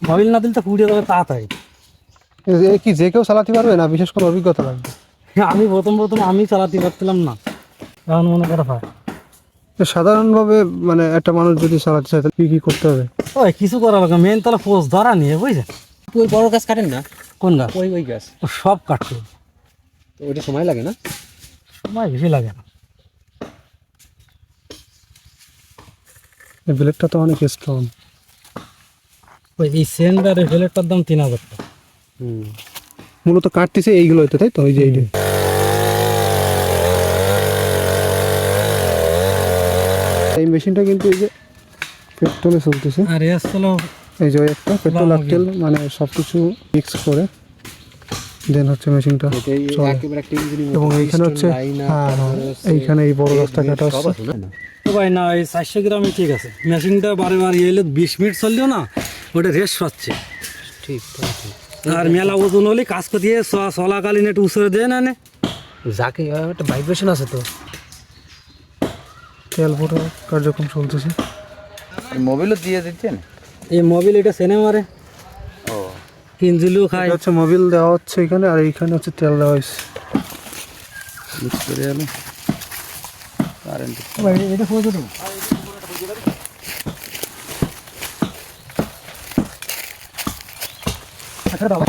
Mobil না দিলে তো পুড়ে যাবে তাড়াতাড়ি। কি যে কেউ চালাতে পারবে না, বিশেষ কোনো অভিজ্ঞতা লাগবে? আমি প্রথম আমি চালাতে পারছিলাম না, এখন মনে করা হয়। সাধারণভাবে মানে একটা মানুষ যদি চালাতে চায় তাহলে কি করতে হবে? ওই কিছু করা লাগে, মেন তাহলে পোস্ট ধরা নিয়ে বুঝছেন। ওই বড় গাছ কাটেন না? কোন গাছ? ওই গাছ সব কাটতে তো ওইটা সময় লাগে না? সময় বেশি লাগে না। এই ব্লেডটা তো অনেক স্ট্রং। ওই এই সেন্টারের প্লেটটার দাম 3000 টাকা। মূলত কাটতেছে এইগুলো হইতে, তাই তো? ওই যে এইটা এই মেশিনটা কিন্তু এই যে পেট্রোলে চলতেছে। আর এস হলো এই যে একটা পেট্রোল আর তেল মানে সব কিছু মিক্স করে দেন হচ্ছে মেশিনটা চলে। এবং এইখানে হচ্ছে এইখানে এই বড় গাছটা কাটা হচ্ছে। তো ভাই না, এই 400 গ্রামই ঠিক আছে। মেশিনটা বারে এলে 20 মিনিট চললেও না ওটা রেস্ট পাচ্ছে। ঠিক। আর মেলা ওজন হলে কাজ করতে চলাকালীন একটু উসরে দেয় না। যাকে একটা ভাইব্রেশন আছে তো। তেল ভরা কার্যক্রম চলতেছে। মোবিলও দিয়ে দিচ্ছেন? এই মোবিল এটা সেনে মারে, ও কিনজিলও খায়। হচ্ছে মোবিল দেওয়া হচ্ছে এখানে, আর এইখানে হচ্ছে তেল দেওয়া হয়েছে। মিক্স করে গেল কারেন্ট। এটা পৌঁছে দেবো। আচ্ছা দাও।